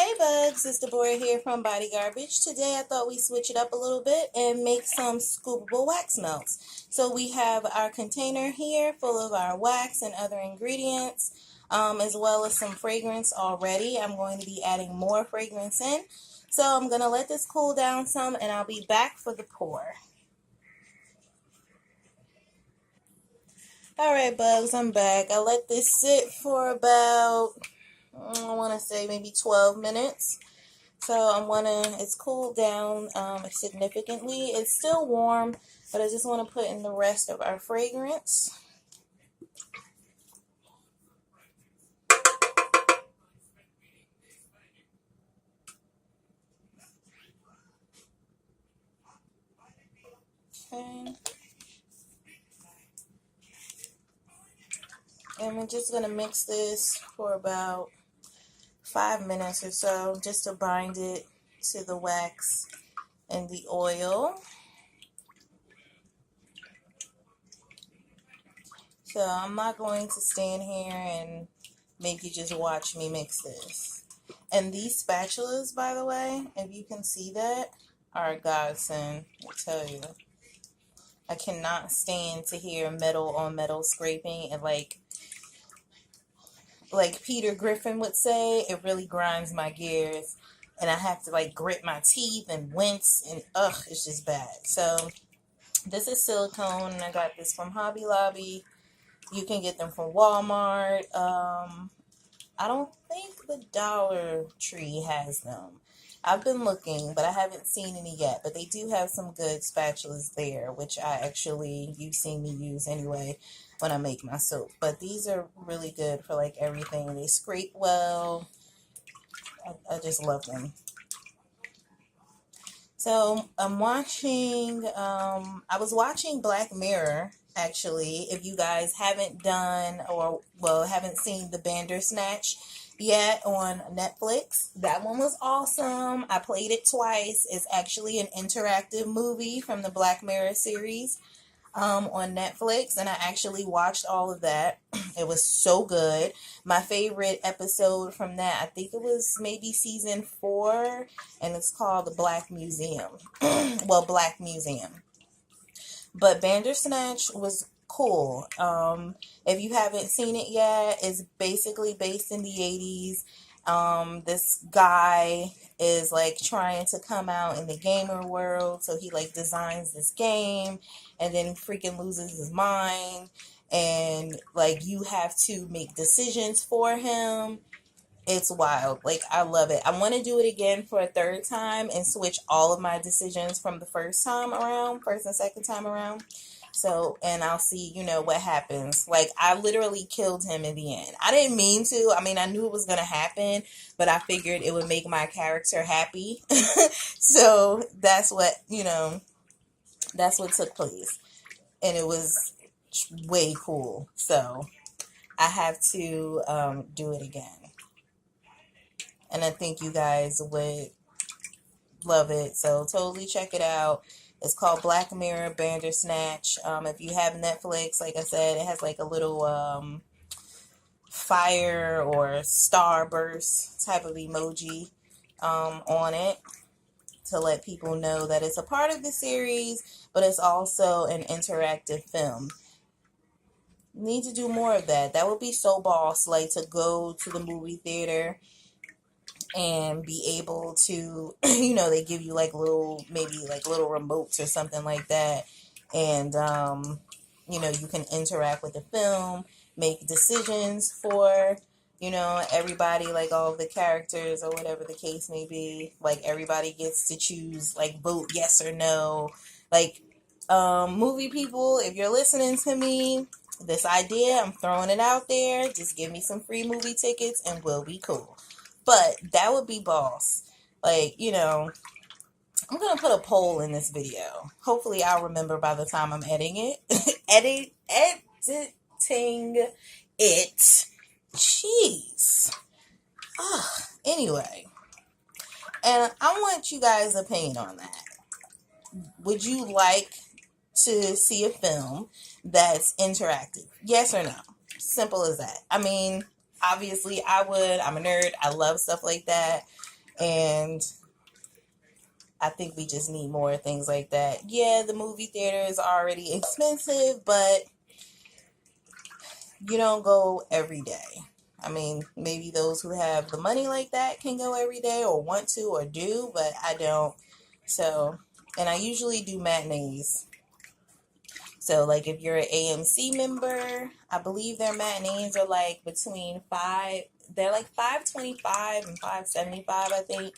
Hey bugs, it's Deborah here from BodyGarbage. Today I thought we'd switch it up a little bit and make some scoopable wax melts. So we have our container here full of our wax and other ingredients, as well as some fragrance already. I'm going to be adding more fragrance in. So I'm going to let this cool down some and I'll be back for the pour. Alright bugs, I'm back. I let this sit for about, I want to say maybe 12 minutes. So it's cooled down significantly. It's still warm, but I just want to put in the rest of our fragrance. Okay. And I'm just going to mix this for about 5 minutes or so just to bind it to the wax and the oil. So I'm not going to stand here and make you just watch me mix this. And these spatulas, by the way, if you can see that, are a godsend, I tell you. I cannot stand to hear metal on metal scraping, and like Peter Griffin would say, it really grinds my gears. And I have to like grit my teeth and wince, and it's just bad. So this is silicone, and I got this from Hobby Lobby. You can get them from Walmart. I don't think the Dollar Tree has them. I've been looking, but I haven't seen any yet. But they do have some good spatulas there, which you've seen me use anyway when I make my soap. But these are really good for like everything. They scrape well. I just love them. So I was watching Black Mirror, actually. If you guys haven't haven't seen the Bandersnatch yet on Netflix, that one was awesome. I played it twice. It's actually an interactive movie from the Black Mirror series on Netflix, and I actually watched all of that. It was so good. My favorite episode from that, I think it was maybe season 4, and it's called The Black Museum. Black Museum. But Bandersnatch was cool. If you haven't seen it yet, it's basically based in the 80s. This guy is like trying to come out in the gamer world, so he like designs this game, and then he freaking loses his mind, and like you have to make decisions for him. It's wild. Like, I love it. I want to do it again for a third time and switch all of my decisions from the first and second time around. So, and I'll see, what happens. Like, I literally killed him in the end. I didn't mean to. I mean, I knew it was going to happen, but I figured it would make my character happy. So, that's what took place. And it was way cool. So, I have to do it again. And I think you guys would love it. So totally check it out. It's called Black Mirror Bandersnatch. If you have Netflix, like I said, it has like a little fire or starburst type of emoji on it to let people know that it's a part of the series, but it's also an interactive film. Need to do more of that. That would be so boss, like to go to the movie theater and be able to, they give you like little remotes or something like that. And, you can interact with the film, make decisions for, everybody, like all of the characters or whatever the case may be. Like everybody gets to choose, like vote yes or no. Like, movie people, if you're listening to me, this idea, I'm throwing it out there. Just give me some free movie tickets and we'll be cool. But that would be boss. Like, I'm going to put a poll in this video. Hopefully I'll remember by the time I'm editing it. Editing it. Jeez. Anyway. And I want you guys' opinion on that. Would you like to see a film that's interactive? Yes or no? Simple as that. I mean, obviously I would. I'm a nerd. I love stuff like that. And I think we just need more things like that. Yeah, the movie theater is already expensive, but you don't go every day. I mean, maybe those who have the money like that can go every day or want to or do, but I don't. So, and I usually do matinees. So, like, if you're an AMC member, I believe their matinees are like between they're like $5.25 and $5.75, I think.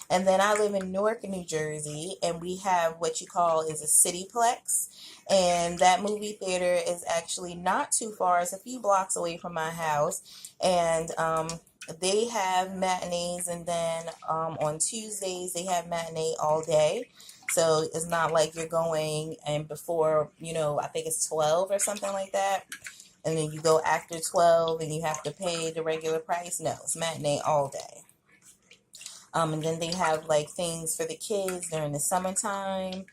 And then I live in Newark, New Jersey, and we have what you call is a cityplex. And that movie theater is actually not too far. It's a few blocks away from my house. And they have matinees, and then on Tuesdays, they have matinee all day. So it's not like you're going and before, I think it's 12 or something like that. And then you go after 12 and you have to pay the regular price. No, it's matinee all day. And then they have like things for the kids during the summertime,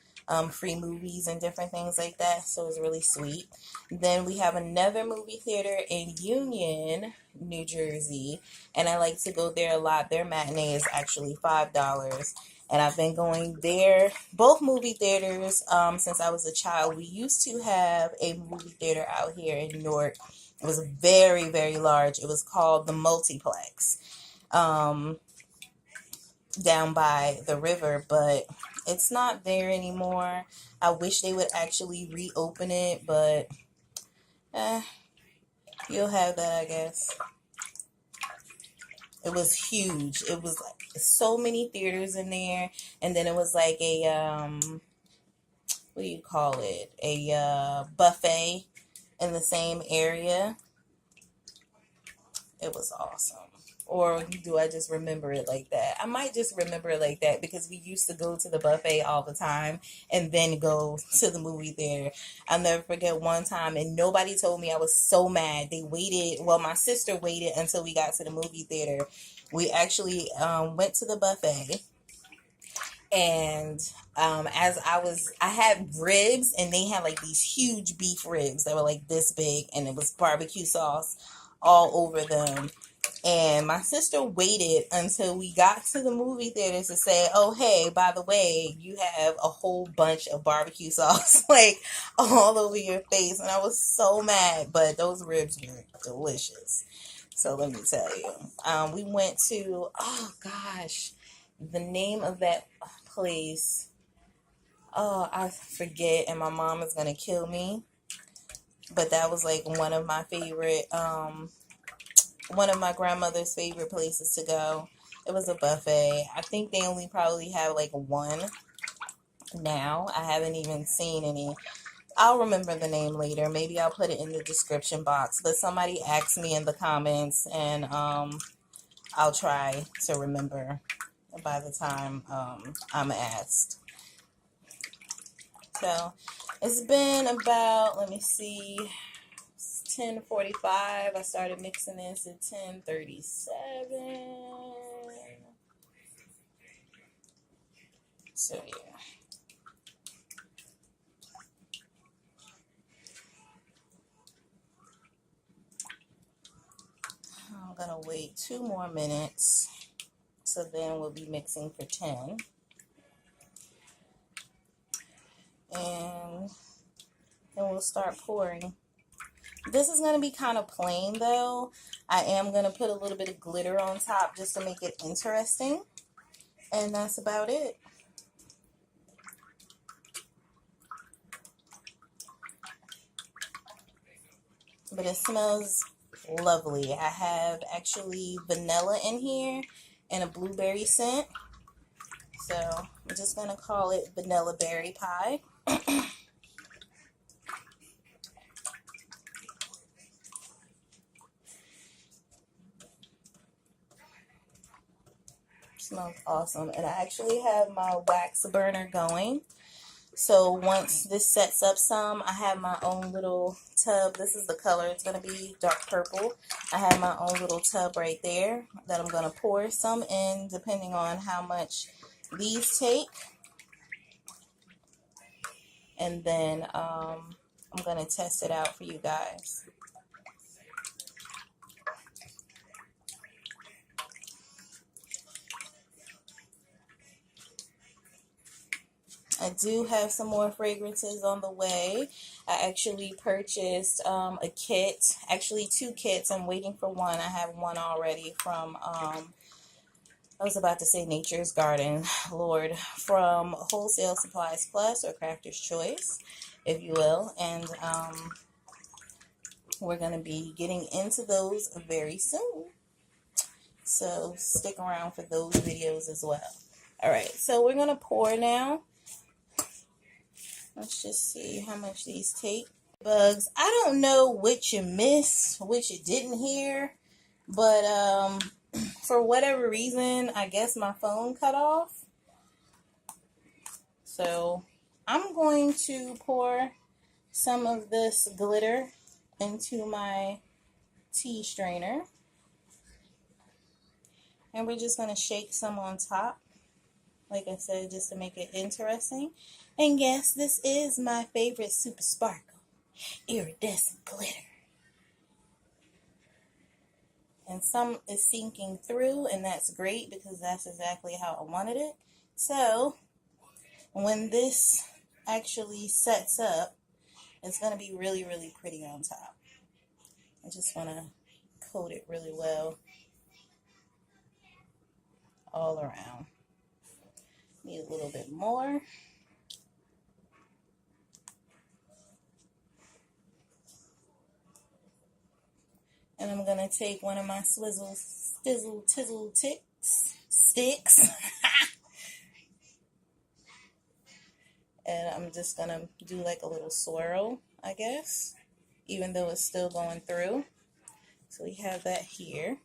free movies and different things like that. So it's really sweet. Then we have another movie theater in Union, New Jersey, and I like to go there a lot. Their matinee is actually $5. And I've been going there, both movie theaters, since I was a child. We used to have a movie theater out here in Newark. It was very, very large. It was called the Multiplex, down by the river, but it's not there anymore. I wish they would actually reopen it, but you'll have that, I guess. It was huge. It was like so many theaters in there, and then it was like a what do you call it? A buffet in the same area. It was awesome. Or do I just remember it like that? I might just remember it like that because we used to go to the buffet all the time and then go to the movie theater. I'll never forget one time, and nobody told me. I was so mad. They waited. Well, my sister waited until we got to the movie theater. We actually went to the buffet. And I had ribs, and they had like these huge beef ribs that were like this big, and it was barbecue sauce all over them. And my sister waited until we got to the movie theater to say, oh, hey, by the way, you have a whole bunch of barbecue sauce like all over your face. And I was so mad, but those ribs were delicious. So let me tell you, we went to, oh gosh, the name of that place. Oh, I forget, and my mom is going to kill me. But that was like one of my favorite, one of my grandmother's favorite places to go. It was a buffet. I think they only probably have like one now. I haven't even seen any. I'll remember the name later. Maybe I'll put it in the description box. But somebody asked me in the comments, and I'll try to remember by the time I'm asked. So it's been about, let me see, 10:45. I started mixing this at 10:37. So yeah. I'm gonna wait 2 more minutes. So then we'll be mixing for 10. And then we'll start pouring. This is going to be kind of plain though. I am going to put a little bit of glitter on top just to make it interesting. And that's about it. But it smells lovely. I have actually vanilla in here and a blueberry scent. So I'm just going to call it vanilla berry pie. Smells awesome. And I actually have my wax burner going. So once this sets up some, I have my own little tub. This is the color. It's going to be dark purple. I have my own little tub right there that I'm going to pour some in depending on how much these take. And then I'm going to test it out for you guys. I do have some more fragrances on the way. I actually purchased a kit, actually 2 kits. I'm waiting for one. I have one already from, I was about to say Nature's Garden, Lord, from Wholesale Supplies Plus or Crafter's Choice, if you will. And we're going to be getting into those very soon. So stick around for those videos as well. Alright, so we're going to pour now. Let's just see how much these take. Bugs. I don't know which you missed, which you didn't hear. But for whatever reason, I guess my phone cut off. So I'm going to pour some of this glitter into my tea strainer. And we're just going to shake some on top. Like I said, just to make it interesting. And yes, this is my favorite Super Sparkle Iridescent Glitter. And some is sinking through, and that's great because that's exactly how I wanted it. So, when this actually sets up, it's going to be really, really pretty on top. I just want to coat it really well all around. Need a little bit more. And I'm going to take one of my swizzle, stizzle, tizzle sticks. And I'm just going to do like a little swirl, I guess, even though it's still going through. So we have that here.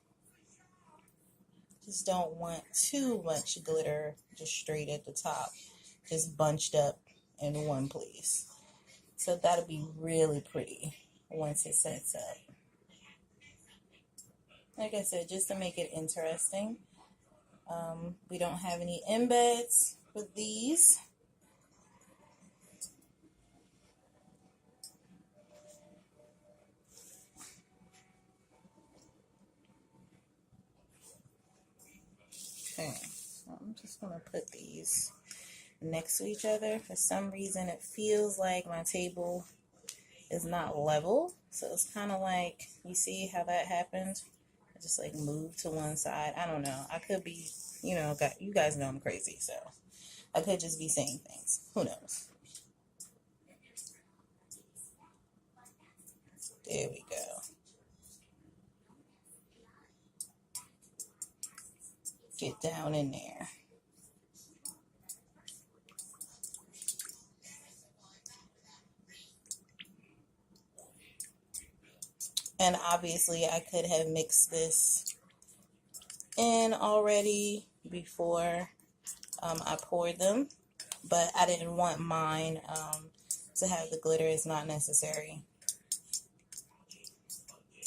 Just don't want too much glitter just straight at the top, just bunched up in one place. So that'll be really pretty once it sets up. Like I said, just to make it interesting. We don't have any embeds with these. Okay, so I'm just going to put these next to each other. For some reason, it feels like my table is not level. So it's kind of like, you see how that happened? I just like moved to one side. I don't know. I could be, you guys know I'm crazy. So I could just be saying things. Who knows? There we go. Get down in there. And obviously I could have mixed this in already before I poured them, but I didn't want mine to have the glitter. It's not necessary.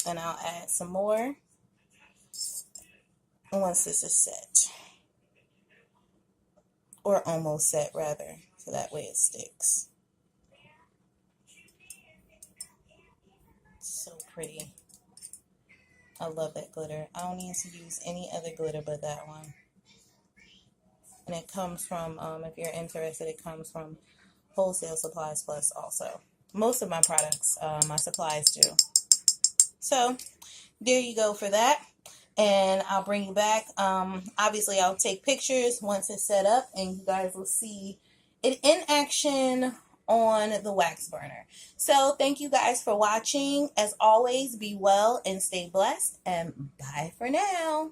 And I'll add some more once this is set, or almost set rather, so that way it sticks. So pretty. I love that glitter. I don't need to use any other glitter but that one. And it comes from, if you're interested, it comes from Wholesale Supplies Plus also. Most of my products, my supplies do. So, there you go for that. And I'll bring you back. Obviously, I'll take pictures once it's set up, and you guys will see it in action on the wax burner. So, thank you guys for watching. As always, be well and stay blessed. And bye for now.